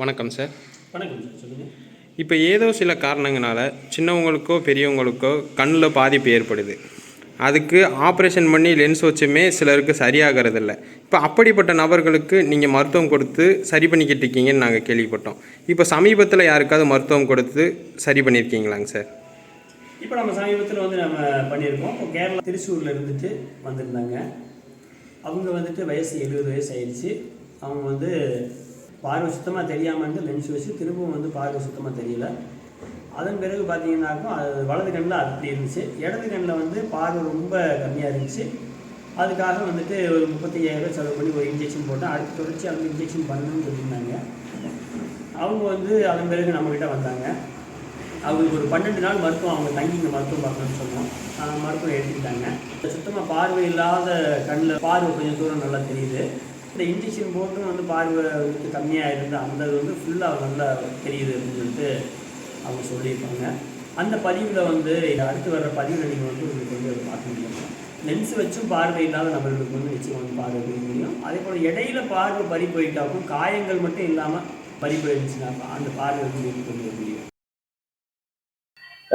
வணக்கம் சார். வணக்கம் சார், சொல்லுங்கள். இப்போ ஏதோ சில காரணங்களால் சின்னவங்களுக்கோ பெரியவங்களுக்கோ கண்ணில் பாதிப்பு ஏற்படுது. அதுக்கு ஆப்ரேஷன் பண்ணி லென்ஸ் வச்சுமே சிலருக்கு சரியாகிறதில்ல. இப்போ அப்படிப்பட்ட நபர்களுக்கு நீங்கள் மருத்துவம் கொடுத்து சரி பண்ணிக்கிட்டு இருக்கீங்கன்னு நாங்கள் கேள்விப்பட்டோம். இப்போ சமீபத்தில் யாருக்காவது மருத்துவம் கொடுத்து சரி பண்ணியிருக்கீங்களாங்க சார்? இப்போ நம்ம சமீபத்தில் நம்ம பண்ணியிருக்கோம். இப்போ கேரளா திருச்சூரில் இருந்துட்டு வந்திருந்தாங்க. அவங்க வயசு 70 வயசு ஆயிடுச்சு. அவங்க பார்வை சுத்தமாக தெரியாமல் லென்ஸ் வச்சு திரும்பவும் பார்வை சுத்தமாக தெரியல. அதன் பிறகு பார்த்தீங்கன்னாக்கும் அது வலது கண்ணில் அப்படி இருந்துச்சு. இடது கண்ணில் பார்வை ரொம்ப கம்மியாக இருந்துச்சு. அதுக்காக ஒரு 35,000 செலவு பண்ணி ஒரு இன்ஜெக்ஷன் போட்டேன். அடுத்து தொடர்ச்சி அவங்க இன்ஜெக்ஷன் பண்ணணும்னு சொல்லியிருந்தாங்க. அவங்க அதன் பிறகு நம்மக்கிட்ட வந்தாங்க. அவங்களுக்கு ஒரு 12 நாள் மருத்துவம் அவங்க தங்கி இங்கே மருத்துவம் பார்க்கணும்னு சொன்னோம். மருத்துவம் எடுத்துக்கிட்டாங்க. சுத்தமாக பார்வை இல்லாத கண்ணில் பார்வை கொஞ்சம் தூரம் நல்லா தெரியுது. இந்த இன்ஜெக்ஷன் போட்டும் பார்வை கம்மியாக இருந்து அந்த ஃபுல்லாக நல்லா தெரியுது அப்படின்னு சொல்லிட்டு அவங்க சொல்லியிருப்பாங்க. அந்த பதிவில் அடுத்து வர்ற பதிவில் நீங்கள் உங்களுக்கு பார்க்க முடியும். லென்ஸ் வச்சும் பார்வை இல்லாத நபர்களுக்கு நிச்சயம் பார்வை போய் முடியும். அதே போல் இடையில பார்வை பறி போயிட்டாக்கும் காயங்கள் மட்டும் இல்லாமல் பறி போயிடுச்சுனாக்கா அந்த பார்வை கொண்டு வர முடியும்.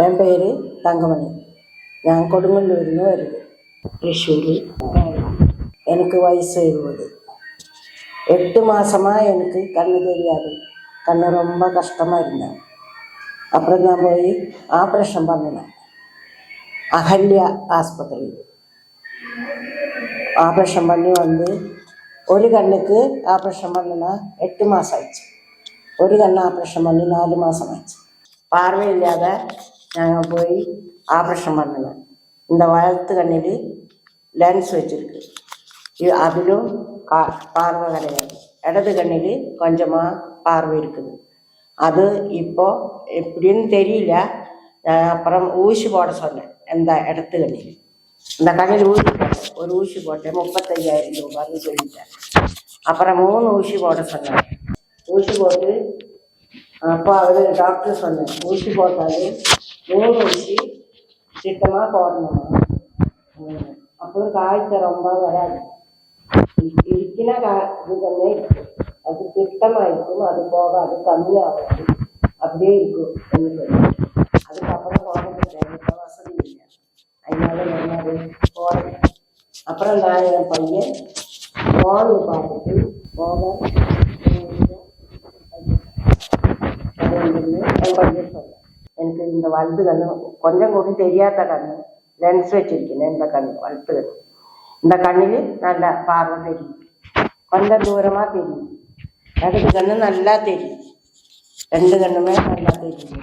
என் பேர் தங்கமணி. நான் கொடுங்கல்லூர்னு வருது, த்ரிஷூர். எனக்கு வயசு 70. 8 மாதமாக எனக்கு கண்ணு தெரியாது. கண்ணு ரொம்ப கஷ்டமாக இருந்தேன். அப்புறம் நான் போய் ஆப்ரேஷன் பண்ணினேன் அகல்யா ஆஸ்பத்திரியில். ஆப்ரேஷன் பண்ணி ஒரு கண்ணுக்கு ஆப்ரேஷன் பண்ணினா 8 மாதம் ஆயிடுச்சு. ஒரு கண்ணு ஆப்ரேஷன் பண்ணி 4 மாதம் ஆயிடுச்சு. பார்வை இல்லாத நாங்கள் போய் ஆப்ரேஷன் பண்ணினேன். இந்த வலது கண்ணில் லென்ஸ் வச்சுருக்கு. அதிலும் பார்வை கிடையாது. இடது கண்ணில் கொஞ்சமாக பார்வை இருக்குது. அது இப்போது எப்படின்னு தெரியல. அப்புறம் ஊசி போட சொன்னேன். இந்த இடத்து கண்ணில் இந்த கண்ணில் ஊசி போட்டேன். ஒரு ஊசி போட்டேன், 35,000 ரூபான்னு சொல்லிட்டேன். அப்புறம் 3 ஊசி போட சொன்னேன். ஊசி போட்டு அப்போ அவர் டாக்டர் சொன்னேன், ஊசி போட்டாலே 3 ஊசி திட்டமாக போடணுமா. அப்புறம் காய்ச்சல் ரொம்ப வராது. இருக்கிற இது பண்ணே இருக்கும். அது திட்டமாக இருக்கும். அது போகாது, கம்மியாகாது, அப்படியே இருக்கும். அதுக்கப்புறம் போடுறது இப்போ வசதி இல்லை. அதனால என்ன போடுறேன். அப்புறம் நான் என் பையன் போன் பார்த்துட்டு போக என் பையன் சொன்னேன், எனக்கு இந்த வலது கண்ணு கொஞ்சம் கூட தெரியாத கண்ணு லென்ஸ் வச்சிருக்கேன். இந்த கண்ணு வலது கண்ணு, இந்த கண்ணில் நல்லா பார்வை தெரியும். கொஞ்சம் தூரமாக தெரியும். இடது கண்ணு நல்லா தெரியும். 2 கண்ணுமே நல்லா தெரியும்.